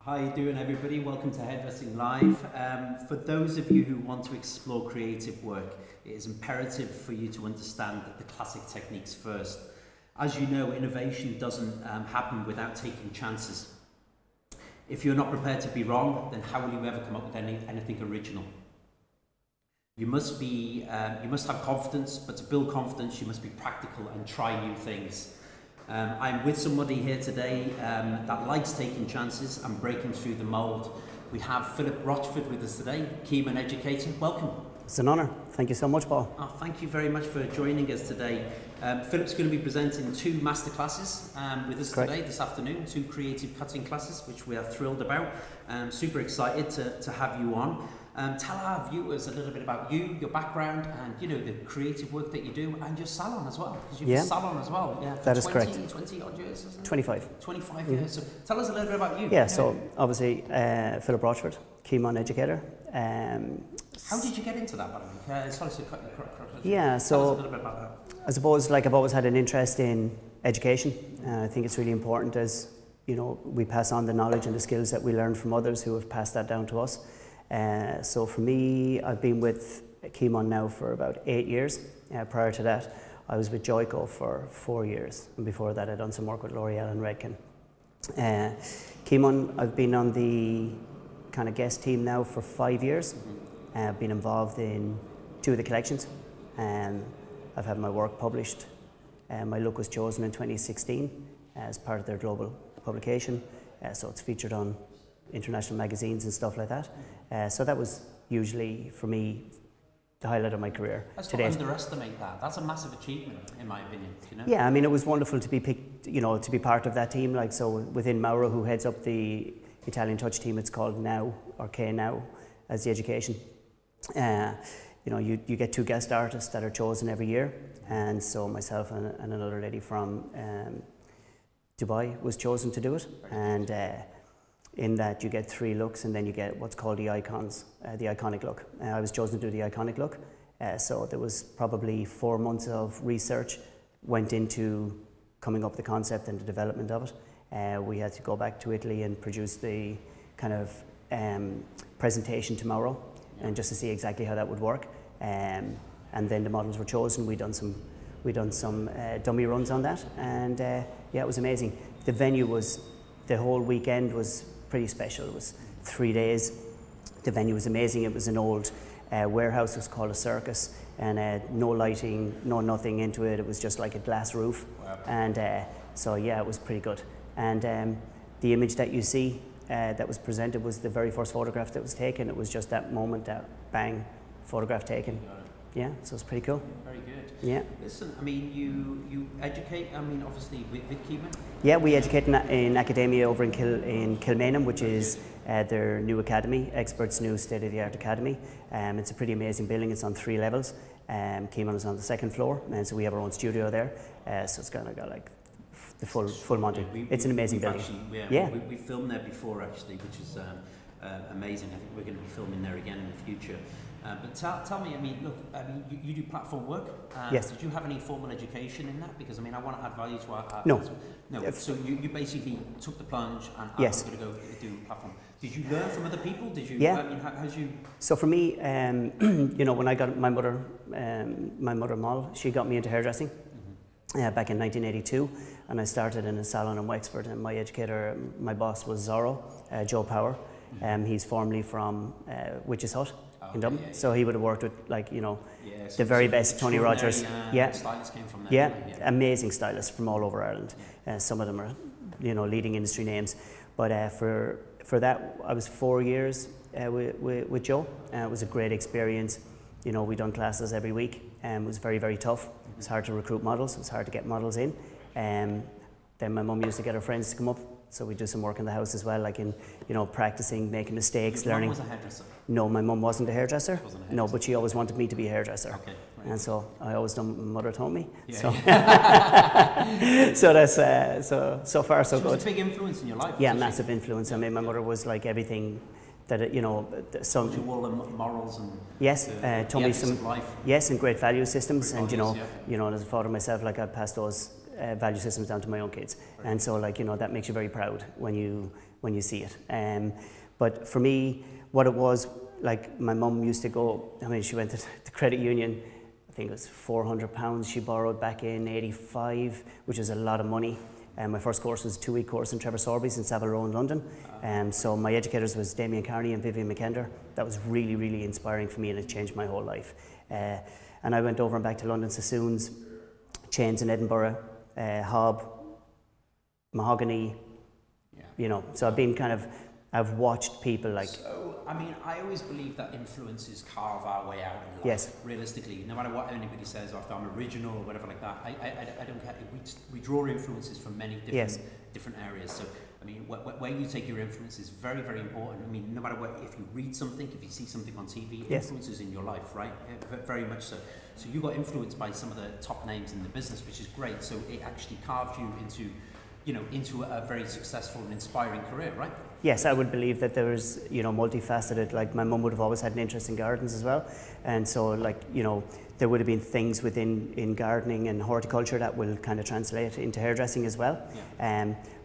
How you doing, everybody? Welcome to Hairdressing Live. For those of you who want to explore creative work, it is imperative for you to understand the classic techniques first. As you know, innovation doesn't happen without taking chances. If you're not prepared to be wrong, then how will you ever come up with anything original? You must have confidence, but to build confidence, you must be practical and try new things. I'm with somebody here today that likes taking chances and breaking through the mould. We have Philip Rochford with us today, Keyman educator. Welcome. It's an honour. Thank you so much, Paul. Oh, thank you very much for joining us today. Philip's going to be presenting two masterclasses with us today, this afternoon, two creative cutting classes, which we are thrilled about. Super excited to have you on. Tell our viewers a little bit about you, your background, and the creative work that you do, and your salon as well, because you have a salon as well. Yeah, that is correct. 20 odd years, isn't it? 25. 25 years. So tell us a little bit about you. Yeah, so obviously Philip Rochford, Keyman educator. How did you get into that, by the way? Yeah, so tell us a little bit about that. I suppose I've always had an interest in education. I think it's really important as we pass on the knowledge and the skills that we learn from others who have passed that down to us. So for me, I've been with Keyman now for about 8 years. Prior to that, I was with Joico for 4 years, and before that I'd done some work with L'Oreal and Redken. Keyman, I've been on the kind of guest team now for 5 years. I've been involved in 2 of the collections. I've had my work published. My look was chosen in 2016 as part of their global publication, so it's featured on international magazines and stuff like that. So that was usually, for me, the highlight of my career. Let's not underestimate that. That's a massive achievement, in my opinion. Yeah, I mean, it was wonderful to be picked, to be part of that team. So within Mauro, who heads up the Italian Touch team, it's called Now, or K Now, as the education. You get 2 guest artists that are chosen every year, and so myself and another lady from Dubai was chosen to do it. And in that you get 3 looks, and then you get what's called the icons, the iconic look. I was chosen to do the iconic look, so there was probably 4 months of research went into coming up with the concept and the development of it. We had to go back to Italy and produce the kind of presentation tomorrow, and just to see exactly how that would work. And then the models were chosen. We done some dummy runs on that, and yeah, it was amazing. The venue the whole weekend was pretty special. It was 3 days. The venue was amazing. It was an old warehouse. It was called a circus, and no lighting, no nothing into it. It was just like a glass roof. Wow. And so yeah, it was pretty good. And the image that you see that was presented was the very first photograph that was taken. It was just that moment, that bang, photograph taken. Yeah, so it's pretty cool. Very good. Yeah. Listen, I mean, you educate, obviously with Keyman? Yeah, we educate in academia over in Kilmainham, which is their new academy, Experts' new state-of-the-art academy. It's a pretty amazing building. It's on 3 levels. Keyman is on the 2nd floor, and so we have our own studio there. So it's kind of got like the full Monty. It's an amazing building. We filmed there before, actually, which is amazing. I think we're going to be filming there again in the future. But tell me, look, you do platform work. Yes. Did you have any formal education in that? Because I want to add value to our No. No. So you basically took the plunge and yes. I'm going to go do platform. Did you learn from other people? Did you? Yeah. How'd you? So for me, when I got my mother Moll, she got me into hairdressing back in 1982, and I started in a salon in Wexford. And my educator, my boss was Zorro, Joe Power. He's formerly from Witch's Hut. In Dublin. Yeah. So he would have worked with the very best Tony Rogers. Stylists came from there. Yeah, amazing stylists from all over Ireland. Some of them are leading industry names. But for that, I was 4 years with Joe. It was a great experience. We done classes every week, and it was very, very tough. It was hard to recruit models. It was hard to get models in. Then my mum used to get her friends to come up. So we do some work in the house as well, like in, practicing, making mistakes, learning. Your mum was a hairdresser? No, my mum wasn't a hairdresser. She wasn't a hairdresser. No, but she always wanted me to be a hairdresser. Okay. Right. And so I always done what my mother told me. Yeah. So, so that's so far so she good. Was a big influence in your life. Yeah, massive influence. I mean, my mother was like everything that some. You all the morals and. Yes, told me some. Life. Yes, and great value systems, Great and values, as a father myself, like I passed those value systems down to my own kids. And so, like, you know, that makes you very proud when you see it. But for me, what it was, like, my mum used to go, I mean, she went to the credit union, I think it was £400 she borrowed back in '85, which is a lot of money. My first course was a 2-week course in Trevor Sorby's in Savile Row in London. So my educators was Damien Carney and Vivian McKender. That was really, really inspiring for me, and it changed my whole life. And I went over and back to London Sassoons, Chains in Edinburgh, Hob, Mahogany, you know. So I've been kind of, I've watched people like... So, I mean, I always believe that influences carve our way out in life. Yes. Realistically, no matter what anybody says, after I'm original or whatever like that, I don't care. We draw influences from many different areas. So, I mean, where you take your influence is very, very important. I mean, no matter what, if you read something, if you see something on TV, influences in your life, right? Very much so. So you got influenced by some of the top names in the business, which is great. So it actually carved you into, you know, into a very successful and inspiring career, right? Yes, I would believe that there was, you know, multifaceted. Like, my mum would have always had an interest in gardens as well, and so, like, you know, there would have been things in gardening and horticulture that will kind of translate into hairdressing as well.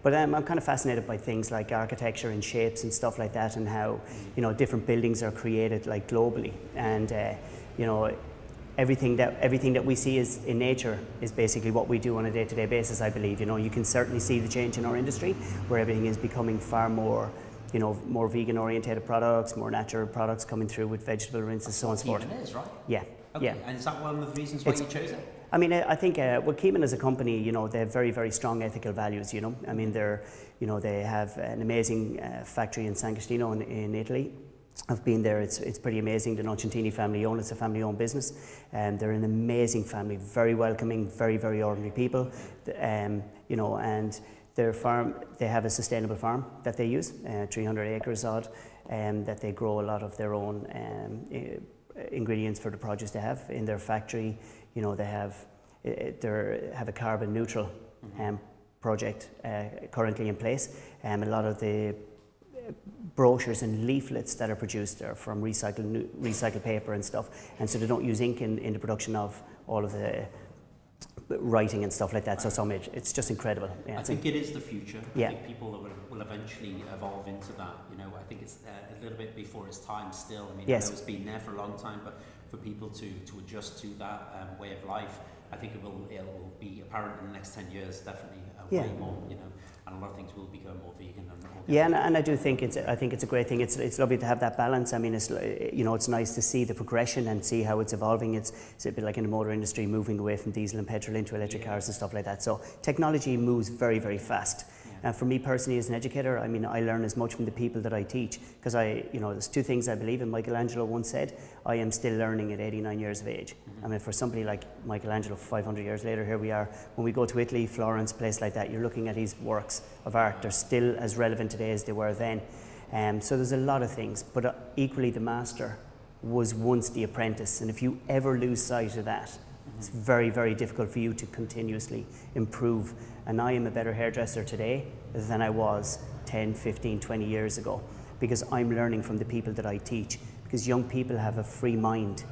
But I'm kind of fascinated by things like architecture and shapes and stuff like that, and how, you know, different buildings are created, like, globally, and you know, everything that we see is in nature is basically what we do on a day-to-day basis, I believe. You know, you can certainly see the change in our industry, where everything is becoming far more, you know, more vegan-orientated products, more natural products coming through with vegetable rinses, so on and so forth. Keeman is, right? Yeah. Okay. Yeah. And is that one of the reasons why you chose it? I mean, I think well, Keeman as a company, you know, they have very, very strong ethical values. You know, I mean, you know, they have an amazing factory in San Agostino in Italy. I've been there. It's pretty amazing. The Nocentini family own. It's a family-owned business, and they're an amazing family, very welcoming, very, very ordinary people. You know, and their farm, they have a sustainable farm that they use, 300 acres odd, that they grow a lot of their own ingredients for the produce they have in their factory. You know, they have a carbon neutral project currently in place. A lot of the brochures and leaflets that are produced are from recycled paper and stuff, and so they don't use ink in the production of all of the writing and stuff like that. So it's just incredible. Yeah, I think it is the future. Yeah. I think people will eventually evolve into that. You know, I think it's a little bit before its time still. I mean, yes. I know it's been there for a long time, but for people to adjust to that way of life, I think it will be apparent in the next 10 years, definitely way more, you know, and a lot of things will become more vegan and organic. Yeah, and I do think it's a great thing. It's lovely to have that balance. I mean, it's, you know, it's nice to see the progression and see how it's evolving. It's a bit like in the motor industry, moving away from diesel and petrol into electric cars and stuff like that. So technology moves very, very fast. And for me personally, as an educator, I mean, I learn as much from the people that I teach, because you know, there's two things I believe in. Michelangelo once said, I am still learning at 89 years of age. I mean, for somebody like Michelangelo, 500 years later, here we are. When we go to Italy, Florence, place like that, you're looking at his works of art. They're still as relevant today as they were then. So there's a lot of things, but equally the master was once the apprentice. And if you ever lose sight of that, it's very, very difficult for you to continuously improve. And I am a better hairdresser today than I was 10, 15, 20 years ago, because I'm learning from the people that I teach, because young people have a free mind.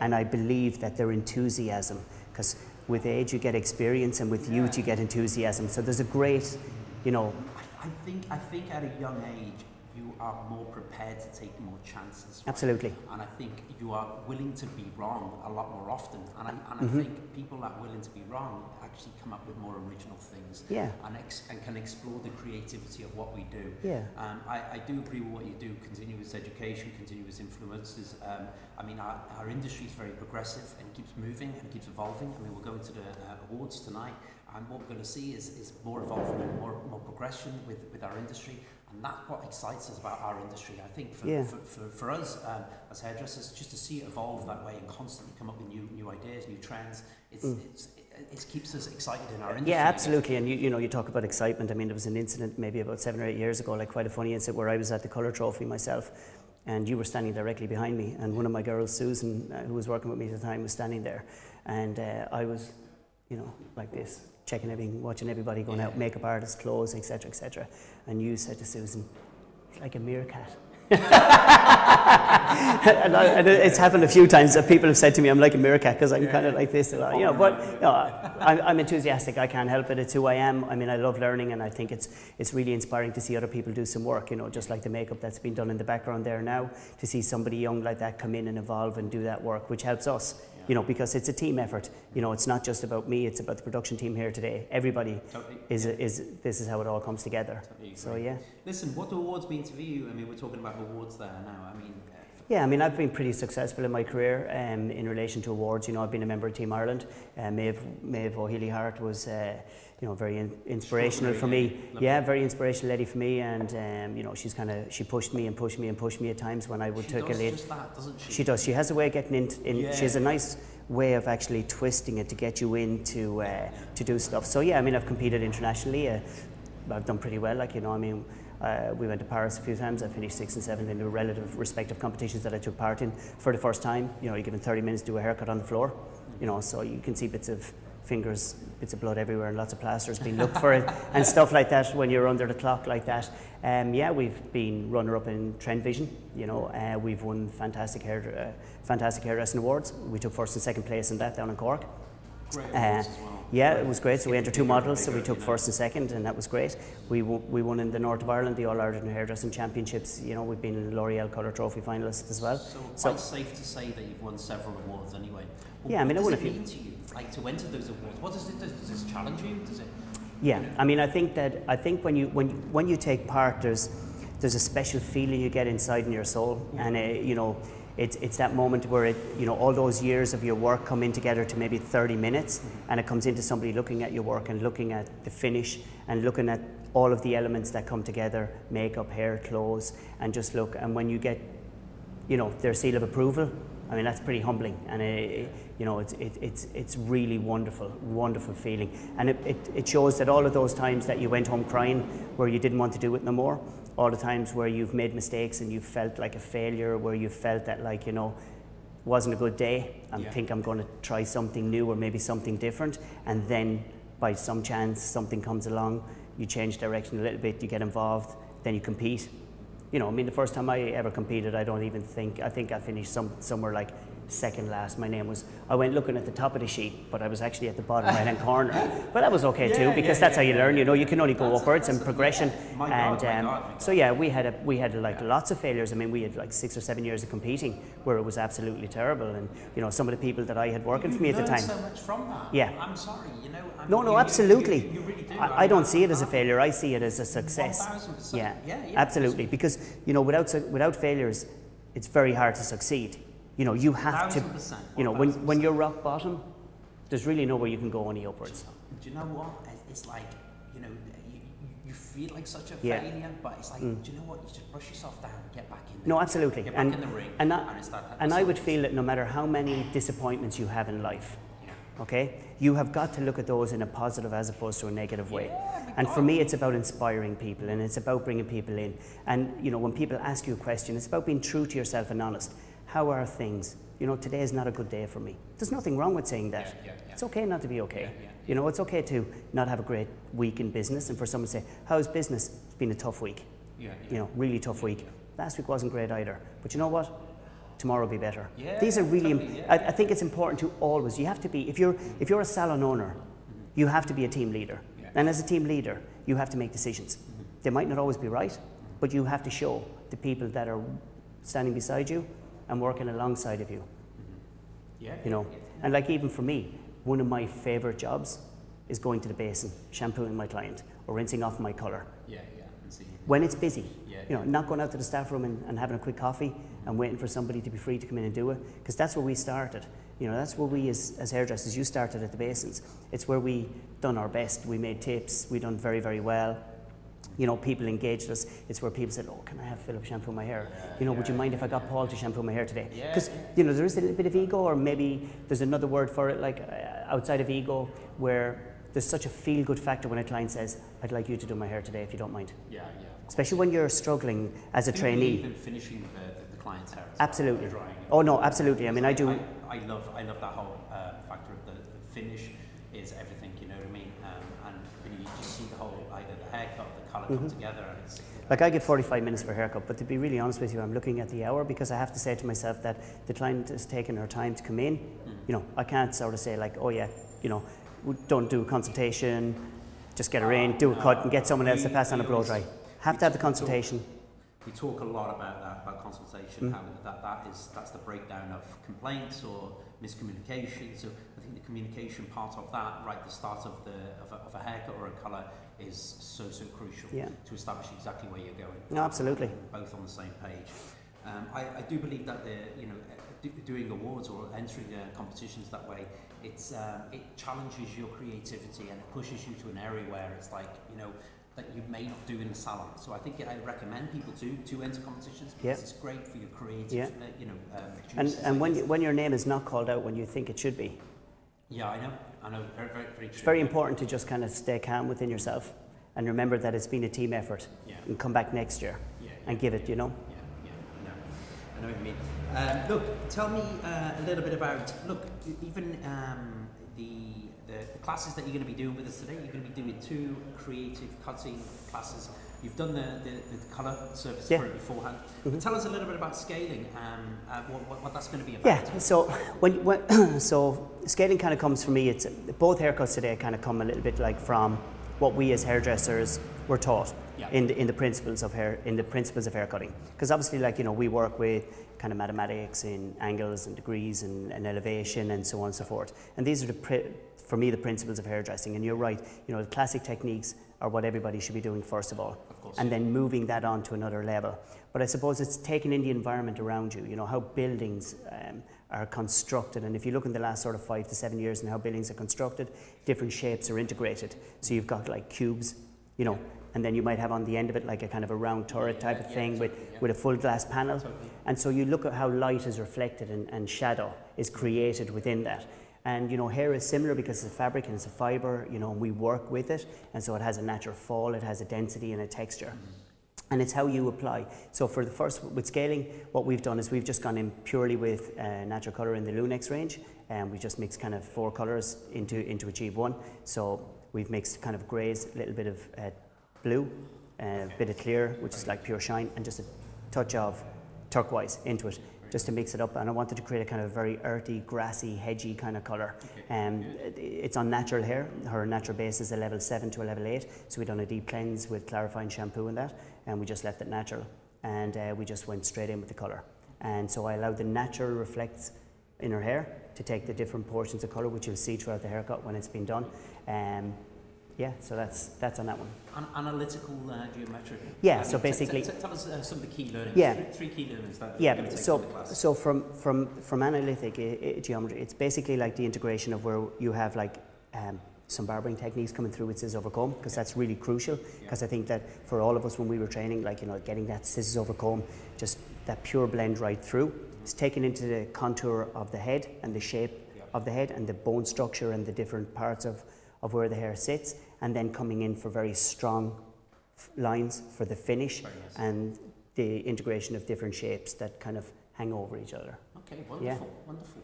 And I believe that their enthusiasm, because with age you get experience, and with youth you get enthusiasm. So there's a great, you know. I think at a young age you are more prepared to take more chances. Right? Absolutely. And I think you are willing to be wrong a lot more often. And I think people that are willing to be wrong actually come up with more original things. Yeah. And can explore the creativity of what we do. Yeah. I do agree with what you do. Continuous education, continuous influences. I mean, our industry is very progressive and keeps moving and keeps evolving. I mean, we're going to the awards tonight, and what we're going to see is more evolvement and more progression with our industry. And that's what excites us about our industry. I think for us as hairdressers, just to see it evolve that way and constantly come up with new ideas, new trends, it keeps us excited in our industry. Yeah, absolutely. And you know, you talk about excitement. I mean, there was an incident maybe about 7 or 8 years ago, like quite a funny incident, where I was at the Colour Trophy myself, and you were standing directly behind me, and one of my girls, Susan, who was working with me at the time, was standing there, and I was, you know, like this, checking everything, watching everybody going out, makeup artists, clothes, etc., etc. And you said to Susan, "It's like a meerkat." And it's happened a few times that people have said to me, I'm like a meerkat because I'm kind of like this. You know, but you know, I'm enthusiastic. I can't help it. It's who I am. I mean, I love learning, and I think it's really inspiring to see other people do some work. You know, just like the makeup that's been done in the background there now, to see somebody young like that come in and evolve and do that work, which helps us. You know, because it's a team effort. You know, it's not just about me, it's about the production team here today. Everybody this is how it all comes together. So yeah. Listen, what awards mean to you? I mean, we're talking about awards there now. I mean, yeah, I mean, I've been pretty successful in my career in relation to awards. You know, I've been a member of Team Ireland. Maeve O'Healy Hart was, you know, very inspirational for me. Yeah, very inspirational lady for me, and you know, she pushed me and pushed me and pushed me at times when I would take a lead. Just that, doesn't she? She does. She has a way of getting in. Yeah. She has a nice way of actually twisting it to get you in to do stuff. So yeah, I mean, I've competed internationally. I've done pretty well. Like, you know, I mean. We went to Paris a few times. I finished 6th and 7th in the relative respective competitions that I took part in for the first time. You know, you're given 30 minutes to do a haircut on the floor. You know, so you can see bits of fingers, bits of blood everywhere, and lots of plasters being looked for it and stuff like that when you're under the clock like that. Yeah, we've been runner-up in Trend Vision. You know, we've won fantastic hairdressing awards. We took 1st and 2nd place in that down in Cork. Great awards as well. Yeah, it was great. So we entered 2 models, so we took 1st and 2nd, and that was great. We won in the North of Ireland, the All-Ireland Hairdressing Championships. You know, we've been in L'Oreal Colour Trophy finalists as well. So quite safe to say that you've won several awards anyway. But yeah, I mean, what does it mean to you, like, to enter those awards? What does this challenge you? Does it? Yeah, I mean, I think when you take part, there's a special feeling you get inside in your soul, and you know. It's that moment where you know, all those years of your work come in together to maybe 30 minutes, and it comes into somebody looking at your work and looking at the finish and looking at all of the elements that come together, makeup, hair, clothes, and just look. And when you get, you know, their seal of approval, I mean, that's pretty humbling, and you know, it's really wonderful feeling, and it shows that all of those times that you went home crying where you didn't want to do it no more, all the times where you've made mistakes and you felt like a failure, where you felt that, like, you know, wasn't a good day, I think I'm going to try something new or maybe something different, and then by some chance something comes along, you change direction a little bit, you get involved, then you compete. You know, I mean, the first time I ever competed, I think I finished somewhere like 2nd last. My name was, I went looking at the top of the sheet, but I was actually at the bottom right hand corner. But that was okay too, because that's how you learn. You know, you can only go upwards and progression. So yeah, we had like lots of failures. I mean, we had like 6 or 7 years of competing where it was absolutely terrible, and you know, some of the people that I had working for me at the time. So much from that. Yeah. I'm sorry, you know. No, absolutely. You really do. I don't see it as a failure. I see it as a success. 1000%. Yeah, absolutely. Because you know, without failures, it's very hard to succeed. You know, you have 1000%, to. You know, when you're rock bottom, there's really nowhere you can go any upwards. Do you know what? It's like, you know, you feel like such a failure, but it's like, do you know what? You just brush yourself down, get back in there. No, absolutely. Get back in the ring, and I would feel that no matter how many disappointments you have in life, okay, you have got to look at those in a positive as opposed to a negative way. And for me, it's about inspiring people, and it's about bringing people in. And you know, when people ask you a question, it's about being true to yourself and honest. How are things? You know, today is not a good day for me. There's nothing wrong with saying that. It's okay not to be okay. You know, it's okay to not have a great week in business, and for someone to say, how's business? It's been a tough week. You know, really tough week. Last week wasn't great either. But you know what? Tomorrow will be better. These are really, I think it's important to always, you have to be, if you're a salon owner, you have to be a team leader. And as a team leader, you have to make decisions. They might not always be right, but you have to show the people that are standing beside you and working alongside of you. You know, and like even for me, one of my favorite jobs is going to the basin, shampooing my client or rinsing off my colour. When it's busy, you know, not going out to the staff room and having a quick coffee and waiting for somebody to be free to come in and do it, because that's where we started. You know, that's where we as hairdressers, you started at the basins. It's where we done our best. We made tips, we done very, very well. You know, people engaged us. It's where people said, oh, can I have Philip shampoo my hair? You know, would you mind if I got Paul to shampoo my hair today? Because, you know, there is a little bit of ego, or maybe there's another word for it, like outside of ego, where there's such a feel-good factor when a client says, I'd like you to do my hair today if you don't mind. Especially when you're struggling as a trainee. Even finishing the client's hair. Absolutely. Oh no, absolutely. I mean, I do. I love that whole factor of the finish is everything. You know what I mean? And you just see the whole, either the haircut, the colour come together. And it's, like I get 45 minutes for a haircut, but to be really honest with you, I'm looking at the hour because I have to say to myself that the client is taking her time to come in. You know, I can't sort of say like, oh yeah, you know, don't do a consultation, just get her in, do a cut and get someone else to pass on a blow dry. Have to have the consultation. We talk a lot about that, about consultation, how that's the breakdown of complaints or miscommunication. So I think the communication part of that, right at the start of a haircut or a colour, is so crucial to establish exactly where you're going. No, absolutely. Both on the same page. I do believe that doing awards or entering competitions that way, it challenges your creativity and it pushes you to an area where it's like, you know, that you may not do in the salon. So I think I recommend people to enter competitions because it's great for your creative, you know. And when your name is not called out when you think it should be. Yeah, I know, very true. It's very important to just kind of stay calm within yourself and remember that it's been a team effort and come back next year and give it, you know. I know what you mean. Look, tell me a little bit about, even the classes that you're going to be doing with us today. You're going to be doing 2 creative cutting classes. You've done the colour surface for it beforehand. Tell us a little bit about scaling, what that's going to be about. Yeah, so so scaling kind of comes for me, it's both haircuts today kind of come a little bit like from what we as hairdressers were taught in the principles of hair cutting. Because obviously, like, you know, we work with kind of mathematics in angles and degrees and elevation and so on and so forth. And these are for me the principles of hairdressing. And you're right, you know, the classic techniques are what everybody should be doing first of all, and then moving that on to another level. But I suppose it's taking in the environment around you, you know, how buildings are constructed. And if you look in the last sort of 5 to 7 years and how buildings are constructed, different shapes are integrated. So you've got like cubes, you know, and then you might have on the end of it like a kind of a round turret type of thing with a full glass panel. And so you look at how light is reflected and shadow is created within that. And, you know, hair is similar because it's a fabric and it's a fibre, you know, and we work with it. And so it has a natural fall, it has a density and a texture. And it's how you apply. So for the first, with scaling, what we've done is we've just gone in purely with natural colour in the Lunex range. And we just mixed kind of 4 colours into achieve one. So we've mixed kind of greys, a little bit of blue, a bit of clear, which is like pure shine, and just a touch of turquoise into it, just to mix it up. And I wanted to create a kind of very earthy, grassy, hedgy kind of colour. It's on natural hair. Her natural base is a level 7 to a level 8. So we done a deep cleanse with clarifying shampoo and that, and we just left it natural. And we just went straight in with the colour. And so I allowed the natural reflects in her hair to take the different portions of colour, which you'll see throughout the haircut when it's been done. Yeah, so that's on that one. Analytical geometric. Yeah, so basically. Tell us some of the key learnings. Yeah. 3 key learnings that you're going to take from the class. So from analytic geometry, it's basically like the integration of where you have like some barbering techniques coming through with scissors over comb, because that's really crucial. Because I think that for all of us when we were training, like, you know, getting that scissors over comb, just that pure blend right through. It's taken into the contour of the head and the shape of the head and the bone structure and the different parts of where the hair sits, and then coming in for very strong lines for the finish and the integration of different shapes that kind of hang over each other. Okay, wonderful, wonderful.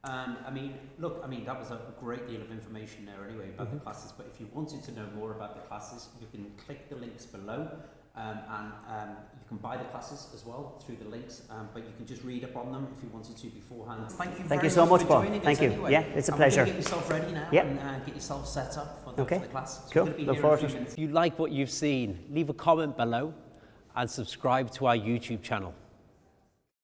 I mean, look, that was a great deal of information there anyway about the classes, but if you wanted to know more about the classes, you can click the links below, and you can buy the classes as well through the links, but you can just read up on them if you wanted to beforehand. Thank you so much, for Paul. joining Thank us you. anyway. Yeah, it's a pleasure. Get yourself ready now and get yourself set up for the class. So cool. Look forward to it. If you like what you've seen, leave a comment below and subscribe to our YouTube channel.